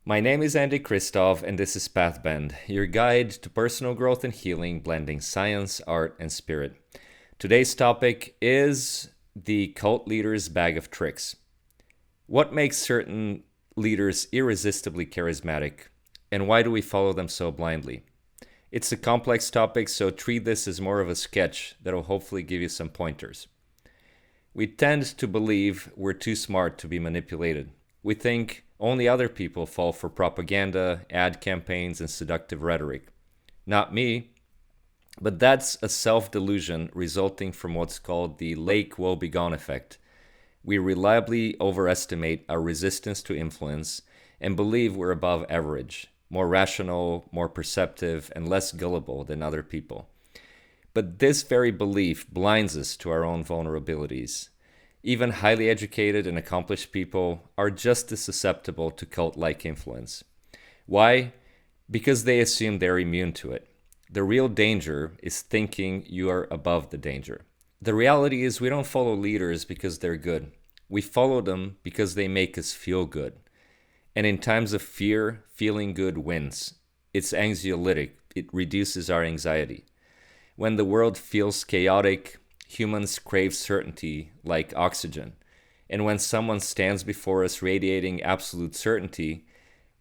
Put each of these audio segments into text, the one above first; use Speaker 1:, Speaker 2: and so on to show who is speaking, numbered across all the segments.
Speaker 1: My name is Andy Christoph, and this is Pathbend, your guide to personal growth and healing, blending science, art, and spirit. Today's topic is the cult leader's bag of tricks. What makes certain leaders irresistibly charismatic, and why do we follow them so blindly? It's a complex topic, so treat this as more of a sketch that will hopefully give you some pointers. We tend to believe we're too smart to be manipulated. We think only other people fall for propaganda, ad campaigns, and seductive rhetoric. Not me, but that's a self-delusion resulting from what's called the Lake Woebegone effect. We reliably overestimate our resistance to influence and believe we're above average, more rational, more perceptive, and less gullible than other people. But this very belief blinds us to our own vulnerabilities. Even highly educated and accomplished people are just as susceptible to cult-like influence. Why? Because they assume they're immune to it. The real danger is thinking you are above the danger. The reality is we don't follow leaders because they're good. We follow them because they make us feel good. And in times of fear, feeling good wins. It's anxiolytic. It reduces our anxiety. When the world feels chaotic, humans crave certainty like oxygen. And when someone stands before us radiating absolute certainty,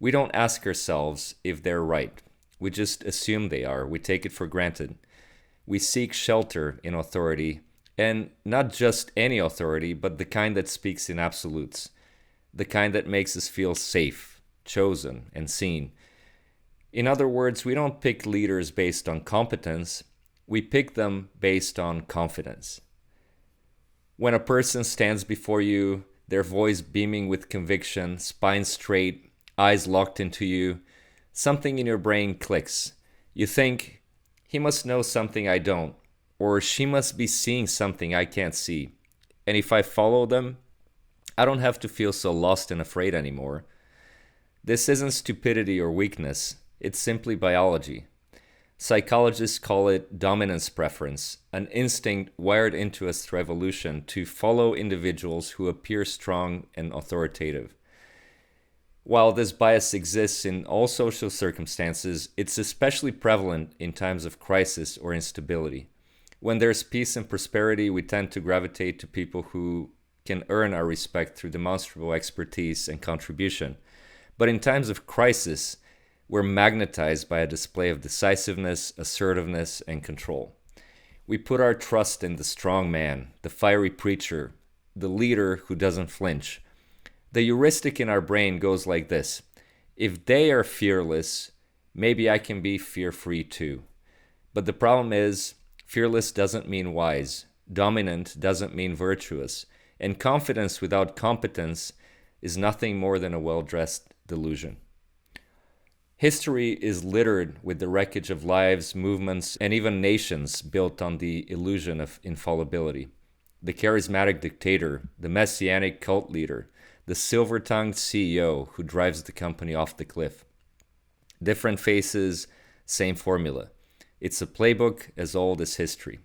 Speaker 1: we don't ask ourselves if they're right. We just assume they are. We take it for granted. We seek shelter in authority, and not just any authority, but the kind that speaks in absolutes. The kind that makes us feel safe, chosen, and seen. In other words, we don't pick leaders based on competence. We pick them based on confidence. When a person stands before you, their voice beaming with conviction, spine straight, eyes locked into you, something in your brain clicks. You think, he must know something I don't, or she must be seeing something I can't see. And if I follow them, I don't have to feel so lost and afraid anymore. This isn't stupidity or weakness, it's simply biology. Psychologists call it dominance preference, an instinct wired into us through evolution to follow individuals who appear strong and authoritative. While this bias exists in all social circumstances, it's especially prevalent in times of crisis or instability. When there's peace and prosperity, we tend to gravitate to people who can earn our respect through demonstrable expertise and contribution. But in times of crisis, we're magnetized by a display of decisiveness, assertiveness, and control. We put our trust in the strong man, the fiery preacher, the leader who doesn't flinch. The heuristic in our brain goes like this: if they are fearless, maybe I can be fear-free too. But the problem is, fearless doesn't mean wise, dominant doesn't mean virtuous, and confidence without competence is nothing more than a well-dressed delusion. History is littered with the wreckage of lives, movements, and even nations built on the illusion of infallibility. The charismatic dictator, the messianic cult leader, the silver-tongued CEO who drives the company off the cliff. Different faces, same formula. It's a playbook as old as history.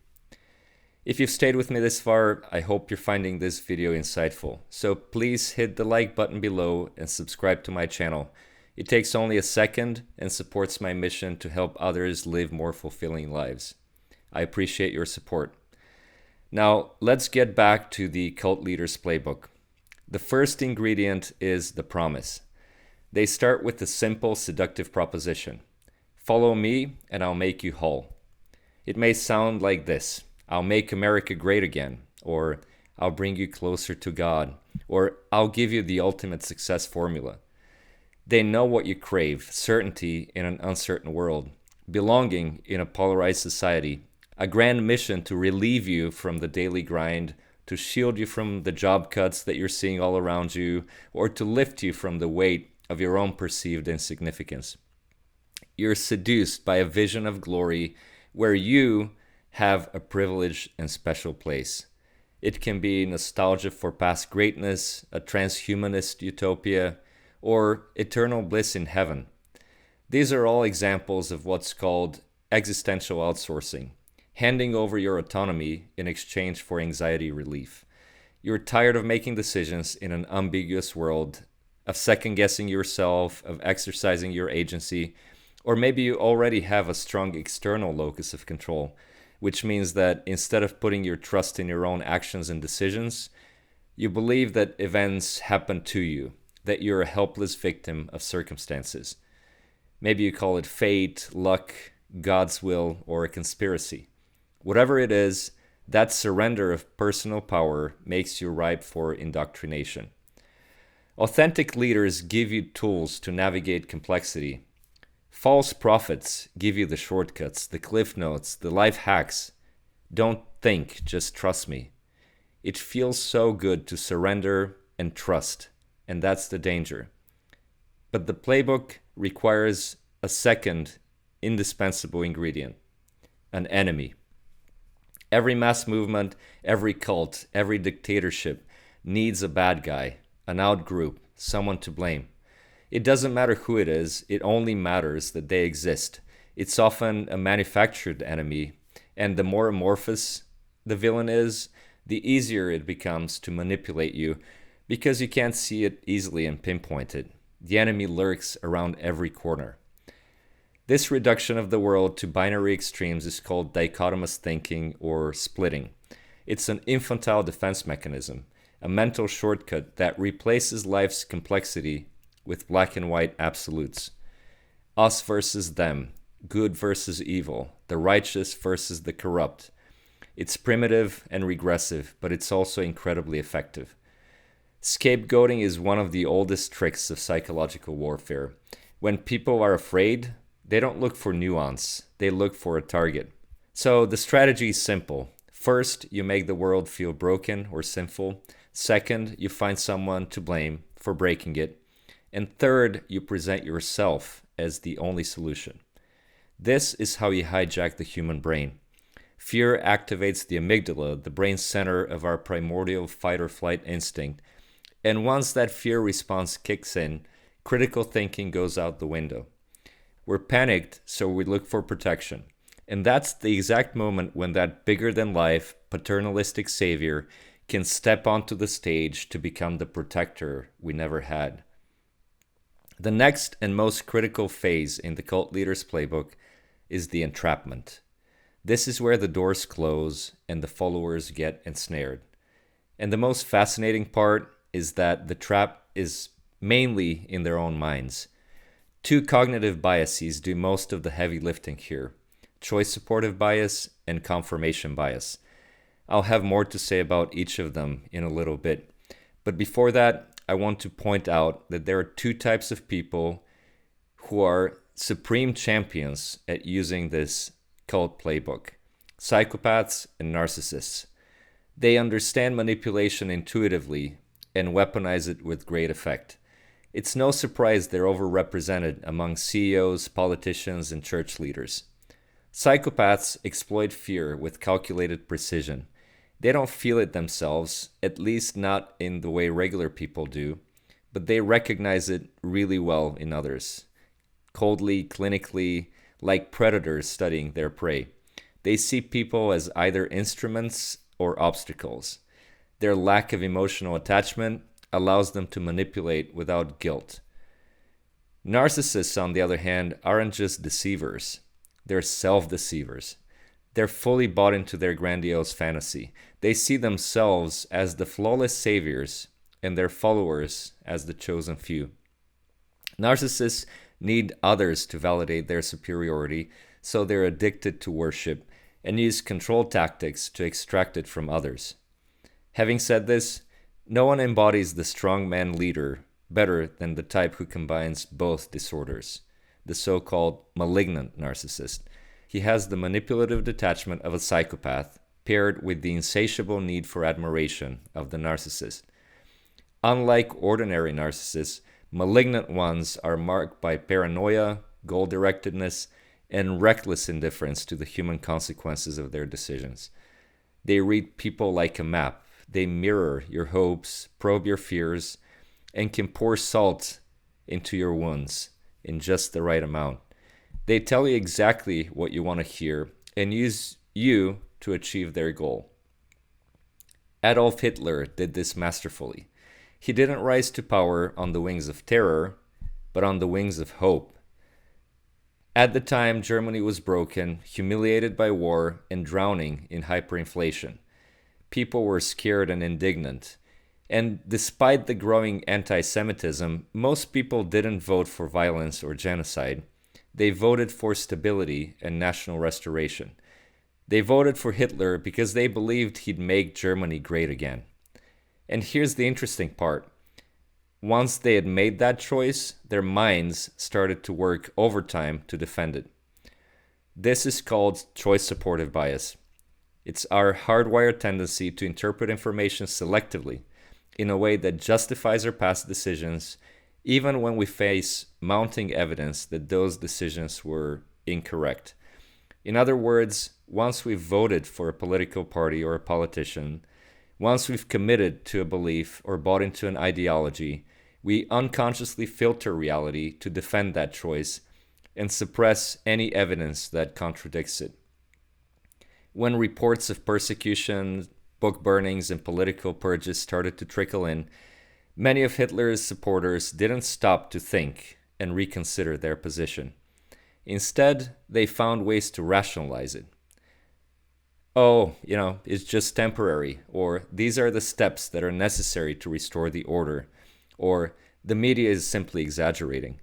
Speaker 1: If you've stayed with me this far, I hope you're finding this video insightful. So please hit the like button below and subscribe to my channel. It takes only a second and supports my mission to help others live more fulfilling lives. I appreciate your support. Now, let's get back to the cult leader's playbook. The first ingredient is the promise. They start with the simple, seductive proposition: follow me and I'll make you whole. It may sound like this: I'll make America great again, or I'll bring you closer to God, or I'll give you the ultimate success formula. They know what you crave: certainty in an uncertain world, belonging in a polarized society, a grand mission to relieve you from the daily grind, to shield you from the job cuts that you're seeing all around you, or to lift you from the weight of your own perceived insignificance. You're seduced by a vision of glory where you have a privileged and special place. It can be nostalgia for past greatness, a transhumanist utopia, or eternal bliss in heaven. These are all examples of what's called existential outsourcing, handing over your autonomy in exchange for anxiety relief. You're tired of making decisions in an ambiguous world of second guessing yourself, of exercising your agency, or maybe you already have a strong external locus of control, which means that instead of putting your trust in your own actions and decisions, you believe that events happen to you, that you're a helpless victim of circumstances. Maybe you call it fate, luck, God's will, or a conspiracy. Whatever it is, that surrender of personal power makes you ripe for indoctrination. Authentic leaders give you tools to navigate complexity. False prophets give you the shortcuts, the cliff notes, the life hacks. Don't think, just trust me. It feels so good to surrender and trust, and that's the danger. But the playbook requires a second indispensable ingredient: an enemy. Every mass movement, every cult, every dictatorship needs a bad guy, an outgroup, someone to blame. It doesn't matter who it is, it only matters that they exist. It's often a manufactured enemy, and the more amorphous the villain is, the easier it becomes to manipulate you because you can't see it easily and pinpoint it. The enemy lurks around every corner. This reduction of the world to binary extremes is called dichotomous thinking or splitting. It's an infantile defense mechanism, a mental shortcut that replaces life's complexity with black and white absolutes. Us versus them, good versus evil, the righteous versus the corrupt. It's primitive and regressive, but it's also incredibly effective. Scapegoating is one of the oldest tricks of psychological warfare. When people are afraid, they don't look for nuance, they look for a target. So the strategy is simple. First, you make the world feel broken or sinful. Second, you find someone to blame for breaking it. And third, you present yourself as the only solution. This is how you hijack the human brain. Fear activates the amygdala, the brain center of our primordial fight or flight instinct. And once that fear response kicks in, critical thinking goes out the window. We're panicked, so we look for protection. And that's the exact moment when that bigger-than-life, paternalistic savior can step onto the stage to become the protector we never had. The next and most critical phase in the cult leader's playbook is the entrapment. This is where the doors close and the followers get ensnared. And the most fascinating part is that the trap is mainly in their own minds. Two cognitive biases do most of the heavy lifting here: choice supportive bias and confirmation bias. I'll have more to say about each of them in a little bit. But before that, I want to point out that there are two types of people who are supreme champions at using this cult playbook: psychopaths and narcissists. They understand manipulation intuitively and weaponize it with great effect. It's no surprise they're overrepresented among CEOs, politicians, and church leaders. Psychopaths exploit fear with calculated precision. They don't feel it themselves, at least not in the way regular people do, but they recognize it really well in others. Coldly, clinically, like predators studying their prey. They see people as either instruments or obstacles. Their lack of emotional attachment allows them to manipulate without guilt. Narcissists, on the other hand, aren't just deceivers. They're self-deceivers. They're fully bought into their grandiose fantasy. They see themselves as the flawless saviors and their followers as the chosen few. Narcissists need others to validate their superiority, so they're addicted to worship and use control tactics to extract it from others. Having said this, no one embodies the strongman leader better than the type who combines both disorders, the so-called malignant narcissist. He has the manipulative detachment of a psychopath paired with the insatiable need for admiration of the narcissist. Unlike ordinary narcissists, malignant ones are marked by paranoia, goal-directedness, and reckless indifference to the human consequences of their decisions. They read people like a map. They mirror your hopes, probe your fears, and can pour salt into your wounds in just the right amount. They tell you exactly what you want to hear and use you to achieve their goal. Adolf Hitler did this masterfully. He didn't rise to power on the wings of terror, but on the wings of hope. At the time, Germany was broken, humiliated by war, and drowning in hyperinflation. People were scared and indignant. And despite the growing anti-Semitism, most people didn't vote for violence or genocide. They voted for stability and national restoration. They voted for Hitler because they believed he'd make Germany great again. And here's the interesting part. Once they had made that choice, their minds started to work overtime to defend it. This is called choice supportive bias. It's our hardwired tendency to interpret information selectively in a way that justifies our past decisions, even when we face mounting evidence that those decisions were incorrect. In other words, once we've voted for a political party or a politician, once we've committed to a belief or bought into an ideology, we unconsciously filter reality to defend that choice and suppress any evidence that contradicts it. When reports of persecution, book burnings, and political purges started to trickle in, many of Hitler's supporters didn't stop to think and reconsider their position. Instead, they found ways to rationalize it. Oh, it's just temporary, or these are the steps that are necessary to restore the order, or the media is simply exaggerating.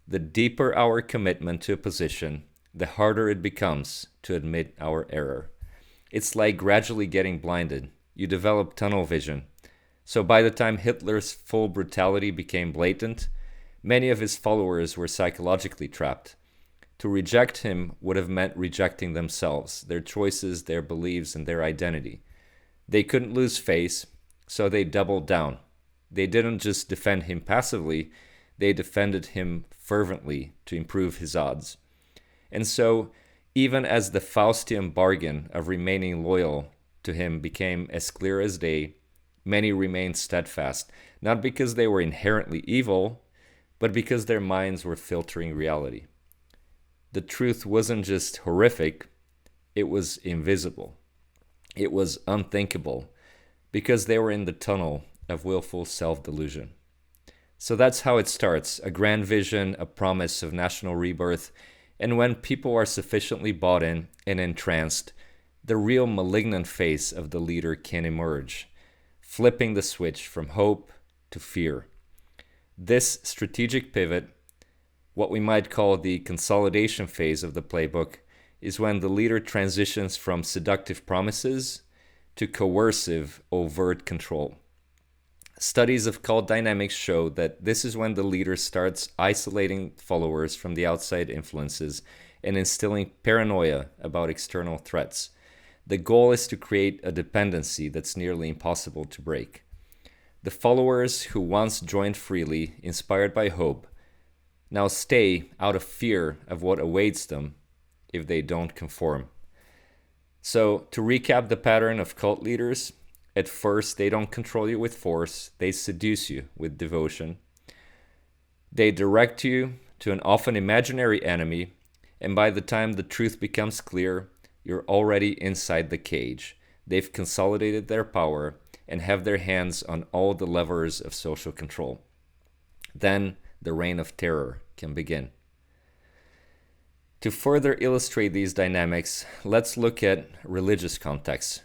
Speaker 1: The deeper our commitment to a position, the harder it becomes to admit our error. It's like gradually getting blinded. You develop tunnel vision. So by the time Hitler's full brutality became blatant, many of his followers were psychologically trapped. To reject him would have meant rejecting themselves, their choices, their beliefs, and their identity. They couldn't lose face, so they doubled down. They didn't just defend him passively, they defended him fervently to improve his odds. And so, even as the Faustian bargain of remaining loyal to him became as clear as day, many remained steadfast, not because they were inherently evil, but because their minds were filtering reality. The truth wasn't just horrific, it was invisible. It was unthinkable, because they were in the tunnel of willful self-delusion. So that's how it starts, a grand vision, a promise of national rebirth, and when people are sufficiently bought in and entranced, the real malignant face of the leader can emerge, flipping the switch from hope to fear. This strategic pivot, what we might call the consolidation phase of the playbook, is when the leader transitions from seductive promises to coercive, overt control. Studies of cult dynamics show that this is when the leader starts isolating followers from the outside influences and instilling paranoia about external threats. The goal is to create a dependency that's nearly impossible to break. The followers who once joined freely, inspired by hope, now stay out of fear of what awaits them if they don't conform. So, to recap the pattern of cult leaders, at first they don't control you with force, they seduce you with devotion. They direct you to an often imaginary enemy, and by the time the truth becomes clear, you're already inside the cage. They've consolidated their power and have their hands on all the levers of social control. Then the reign of terror can begin. To further illustrate these dynamics, let's look at religious contexts.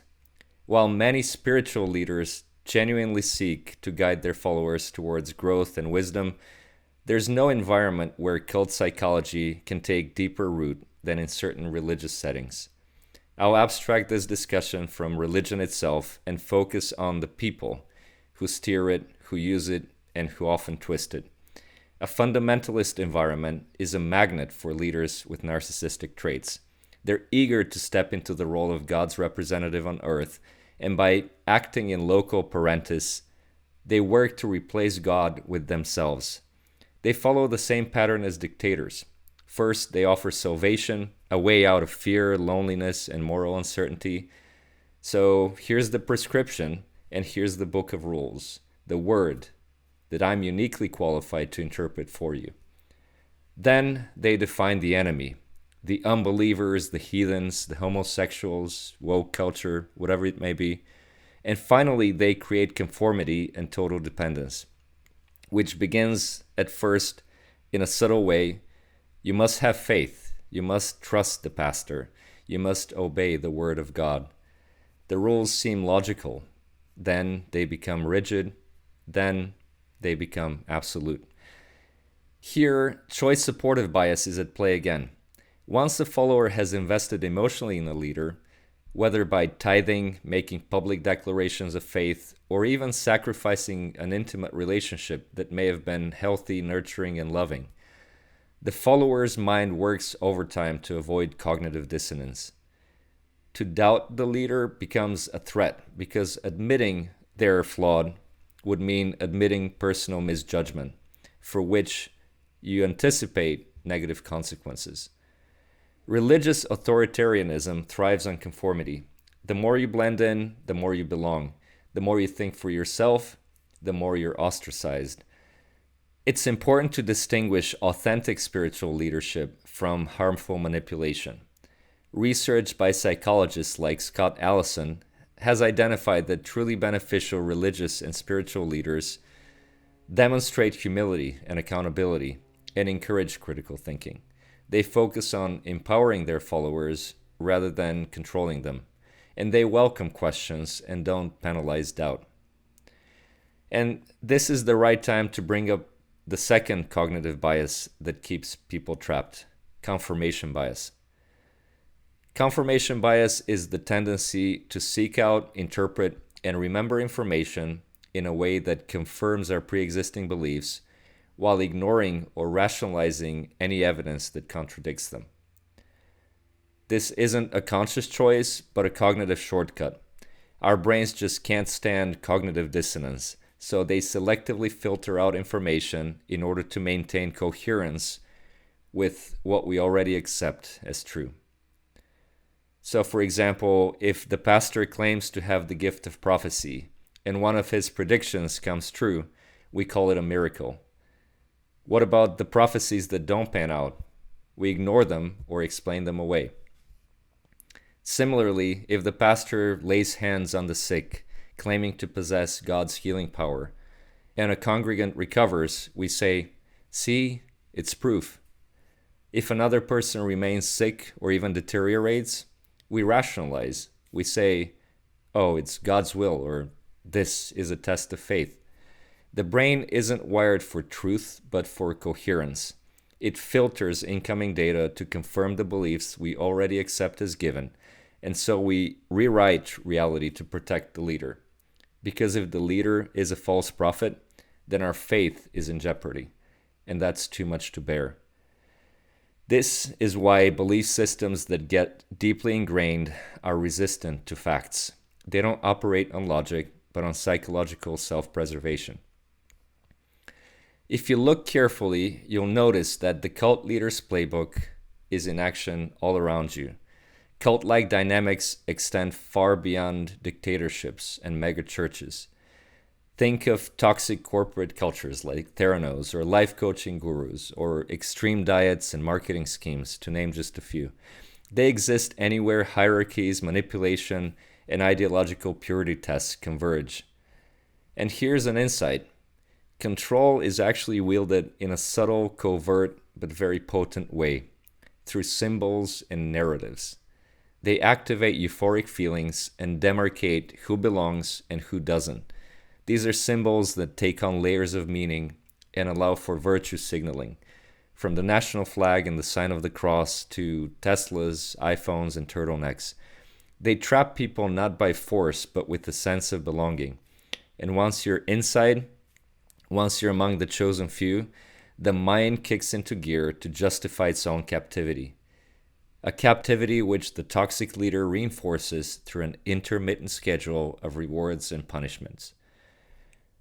Speaker 1: While many spiritual leaders genuinely seek to guide their followers towards growth and wisdom, there's no environment where cult psychology can take deeper root than in certain religious settings. I'll abstract this discussion from religion itself and focus on the people who steer it, who use it, and who often twist it. A fundamentalist environment is a magnet for leaders with narcissistic traits. They're eager to step into the role of God's representative on earth, and by acting in loco parentis, they work to replace God with themselves. They follow the same pattern as dictators. First, they offer salvation, a way out of fear, loneliness, and moral uncertainty. So here's the prescription, and here's the book of rules, the word that I'm uniquely qualified to interpret for you. Then they define the enemy, the unbelievers, the heathens, the homosexuals, woke culture, whatever it may be. And finally, they create conformity and total dependence, which begins at first in a subtle way. You must have faith. You must trust the pastor. You must obey the word of God. The rules seem logical. Then they become rigid. Then they become absolute. Here, choice supportive bias is at play again. Once the follower has invested emotionally in a leader, whether by tithing, making public declarations of faith, or even sacrificing an intimate relationship that may have been healthy, nurturing, and loving, the follower's mind works overtime to avoid cognitive dissonance. To doubt the leader becomes a threat, because admitting they're flawed would mean admitting personal misjudgment, for which you anticipate negative consequences. Religious authoritarianism thrives on conformity. The more you blend in, the more you belong. The more you think for yourself, the more you're ostracized. It's important to distinguish authentic spiritual leadership from harmful manipulation. Research by psychologists like Scott Allison has identified that truly beneficial religious and spiritual leaders demonstrate humility and accountability and encourage critical thinking. They focus on empowering their followers rather than controlling them, and they welcome questions and don't penalize doubt. And this is the right time to bring up the second cognitive bias that keeps people trapped: confirmation bias. Confirmation bias is the tendency to seek out, interpret, and remember information in a way that confirms our pre-existing beliefs, while ignoring or rationalizing any evidence that contradicts them. This isn't a conscious choice, but a cognitive shortcut. Our brains just can't stand cognitive dissonance, so they selectively filter out information in order to maintain coherence with what we already accept as true. So, for example, if the pastor claims to have the gift of prophecy and one of his predictions comes true, we call it a miracle. What about the prophecies that don't pan out? We ignore them or explain them away. Similarly, if the pastor lays hands on the sick, claiming to possess God's healing power, and a congregant recovers, we say, "See, it's proof." If another person remains sick or even deteriorates, we rationalize. We say, "Oh, it's God's will," or "This is a test of faith." The brain isn't wired for truth, but for coherence. It filters incoming data to confirm the beliefs we already accept as given, and so we rewrite reality to protect the leader. Because if the leader is a false prophet, then our faith is in jeopardy, and that's too much to bear. This is why belief systems that get deeply ingrained are resistant to facts. They don't operate on logic, but on psychological self-preservation. If you look carefully, you'll notice that the cult leader's playbook is in action all around you. Cult-like dynamics extend far beyond dictatorships and megachurches. Think of toxic corporate cultures like Theranos or life coaching gurus or extreme diets and marketing schemes, to name just a few. They exist anywhere hierarchies, manipulation, and ideological purity tests converge. And here's an insight. Control is actually wielded in a subtle, covert, but very potent way, through symbols and narratives. They activate euphoric feelings and demarcate who belongs and who doesn't. These are symbols that take on layers of meaning and allow for virtue signaling, from the national flag and the sign of the cross to Teslas, iPhones, and turtlenecks. They trap people not by force, but with a sense of belonging. And once you're inside, once you're among the chosen few, the mind kicks into gear to justify its own captivity. A captivity which the toxic leader reinforces through an intermittent schedule of rewards and punishments.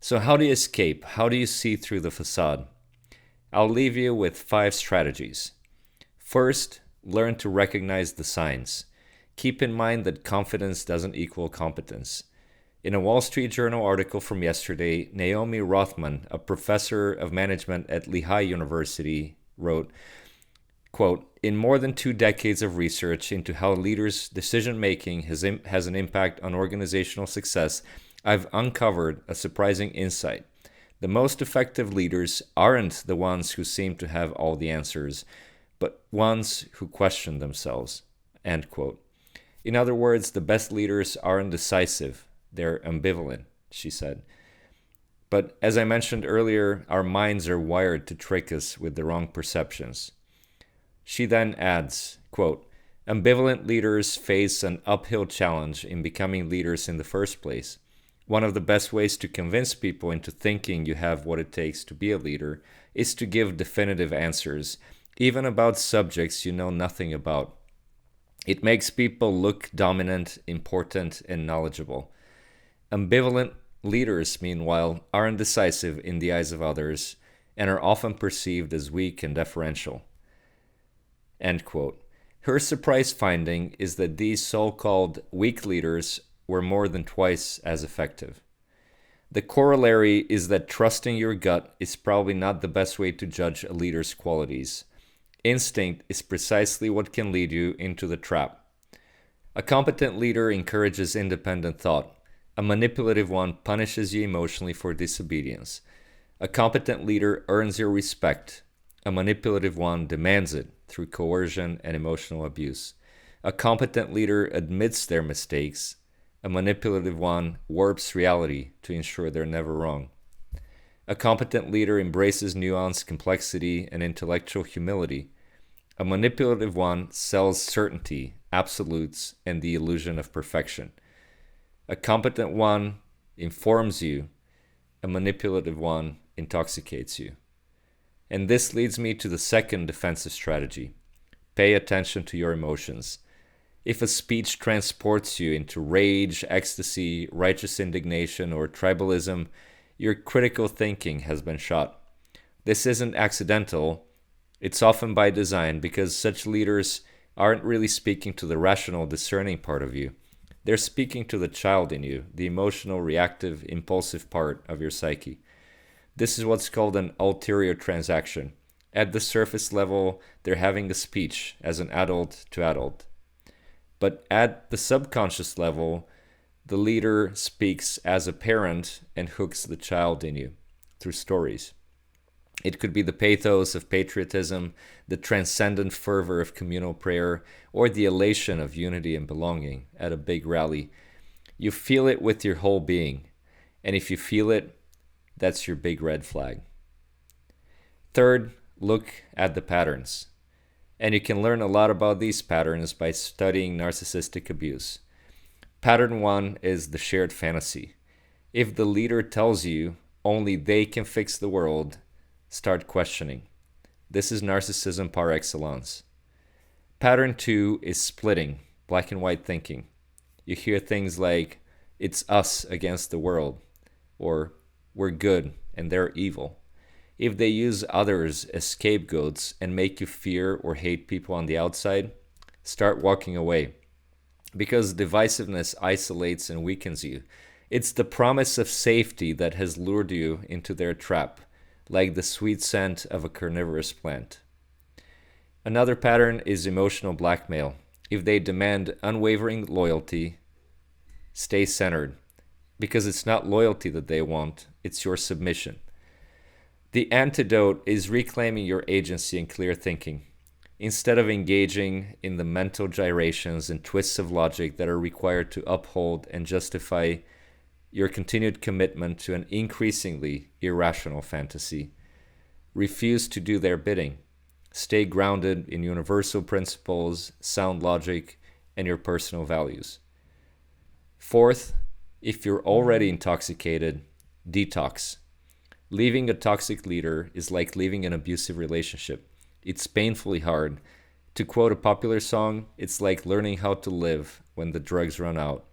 Speaker 1: So how do you escape? How do you see through the facade? I'll leave you with 5 strategies. First, learn to recognize the signs. Keep in mind that confidence doesn't equal competence. In a Wall Street Journal article from yesterday, Naomi Rothman, a professor of management at Lehigh University, wrote, Quote, in more than 2 decades of research into how leaders' decision-making has an impact on organizational success, I've uncovered a surprising insight. The most effective leaders aren't the ones who seem to have all the answers, but ones who question themselves. End quote. In other words, the best leaders aren't decisive, they're ambivalent, she said. But as I mentioned earlier, our minds are wired to trick us with the wrong perceptions. She then adds, quote, ambivalent leaders face an uphill challenge in becoming leaders in the first place. One of the best ways to convince people into thinking you have what it takes to be a leader is to give definitive answers, even about subjects you know nothing about. It makes people look dominant, important, and knowledgeable. Ambivalent leaders, meanwhile, are indecisive in the eyes of others and are often perceived as weak and deferential. End quote. Her surprise finding is that these so-called weak leaders were more than twice as effective. The corollary is that trusting your gut is probably not the best way to judge a leader's qualities. Instinct is precisely what can lead you into the trap. A competent leader encourages independent thought. A manipulative one punishes you emotionally for disobedience. A competent leader earns your respect. A manipulative one demands it through coercion and emotional abuse. A competent leader admits their mistakes. A manipulative one warps reality to ensure they're never wrong. A competent leader embraces nuance, complexity, and intellectual humility. A manipulative one sells certainty, absolutes, and the illusion of perfection. A competent one informs you. A manipulative one intoxicates you. And this leads me to the second defensive strategy. Pay attention to your emotions. If a speech transports you into rage, ecstasy, righteous indignation, or tribalism, your critical thinking has been shot. This isn't accidental. It's often by design because such leaders aren't really speaking to the rational, discerning part of you. They're speaking to the child in you, the emotional, reactive, impulsive part of your psyche. This is what's called an ulterior transaction. At the surface level, they're having a speech as an adult to adult. But at the subconscious level, the leader speaks as a parent and hooks the child in you through stories. It could be the pathos of patriotism, the transcendent fervor of communal prayer, or the elation of unity and belonging at a big rally. You feel it with your whole being, and if you feel it, that's your big red flag. Third, look at the patterns. And you can learn a lot about these patterns by studying narcissistic abuse. Pattern 1 is the shared fantasy. If the leader tells you only they can fix the world, start questioning. This is narcissism par excellence. Pattern 2 is splitting, black and white thinking. You hear things like, it's us against the world, or we're good and they're evil. If they use others as scapegoats and make you fear or hate people on the outside, start walking away. Because divisiveness isolates and weakens you. It's the promise of safety that has lured you into their trap, like the sweet scent of a carnivorous plant. Another pattern is emotional blackmail. If they demand unwavering loyalty, stay centered. Because it's not loyalty that they want, it's your submission. The antidote is reclaiming your agency and clear thinking. Instead of engaging in the mental gyrations and twists of logic that are required to uphold and justify your continued commitment to an increasingly irrational fantasy, refuse to do their bidding. Stay grounded in universal principles, sound logic, and your personal values. Fourth, if you're already intoxicated, detox. Leaving a toxic leader is like leaving an abusive relationship. It's painfully hard. To quote a popular song, it's like learning how to live when the drugs run out.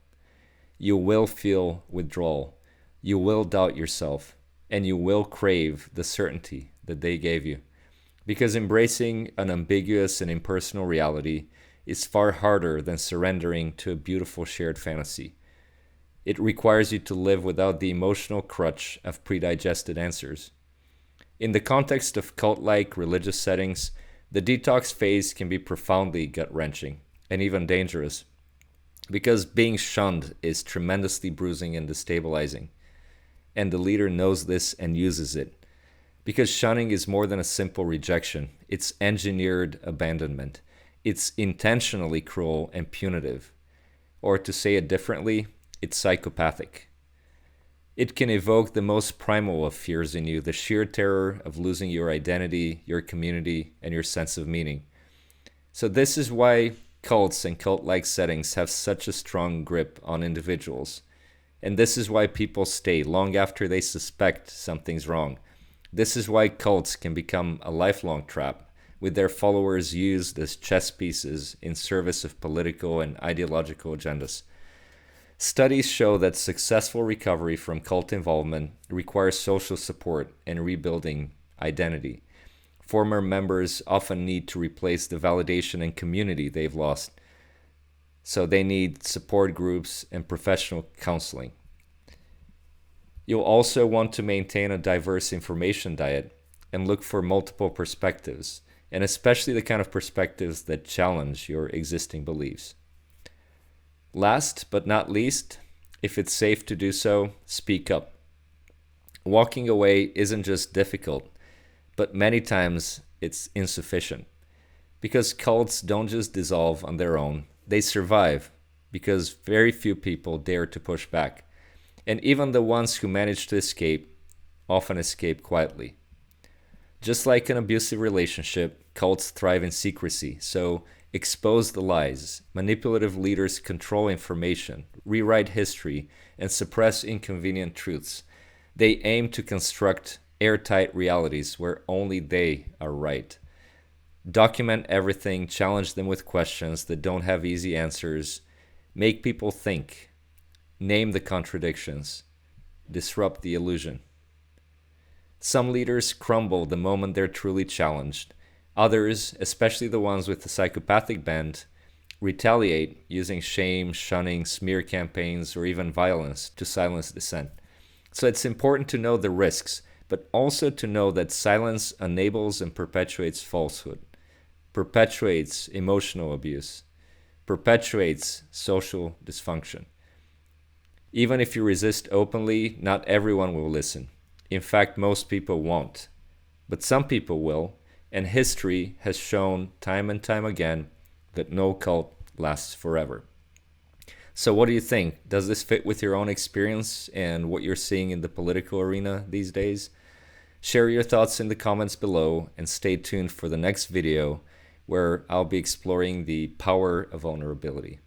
Speaker 1: You will feel withdrawal. You will doubt yourself. And you will crave the certainty that they gave you. Because embracing an ambiguous and impersonal reality is far harder than surrendering to a beautiful shared fantasy. It requires you to live without the emotional crutch of predigested answers. In the context of cult-like religious settings, The detox phase can be profoundly gut-wrenching and even dangerous, because being shunned is tremendously bruising and destabilizing. And the leader knows this and uses it. Because shunning is more than a simple rejection, it's engineered abandonment. It's intentionally cruel and punitive. Or to say it differently, it's psychopathic. It can evoke the most primal of fears in you, the sheer terror of losing your identity, your community, and your sense of meaning. So this is why cults and cult-like settings have such a strong grip on individuals. And this is why people stay long after they suspect something's wrong. This is why cults can become a lifelong trap, with their followers used as chess pieces in service of political and ideological agendas. Studies show that successful recovery from cult involvement requires social support and rebuilding identity. Former members often need to replace the validation and community they've lost, so they need support groups and professional counseling. You'll also want to maintain a diverse information diet and look for multiple perspectives, and especially the kind of perspectives that challenge your existing beliefs. Last but not least, if it's safe to do so, speak up. Walking away isn't just difficult, but many times it's insufficient. Because cults don't just dissolve on their own, they survive because very few people dare to push back. And even the ones who manage to escape often escape quietly. Just like an abusive relationship, cults thrive in secrecy, so expose the lies. Manipulative leaders control information, rewrite history, and suppress inconvenient truths. They aim to construct airtight realities where only they are right. Document everything, challenge them with questions that don't have easy answers, make people think, name the contradictions, disrupt the illusion. Some leaders crumble the moment they're truly challenged. Others, especially the ones with the psychopathic bent, retaliate using shame, shunning, smear campaigns, or even violence to silence dissent. So it's important to know the risks, but also to know that silence enables and perpetuates falsehood, perpetuates emotional abuse, perpetuates social dysfunction. Even if you resist openly, not everyone will listen. In fact, most people won't. But some people will, and history has shown time and time again that no cult lasts forever. So what do you think? Does this fit with your own experience and what you're seeing in the political arena these days? Share your thoughts in the comments below and stay tuned for the next video where I'll be exploring the power of vulnerability.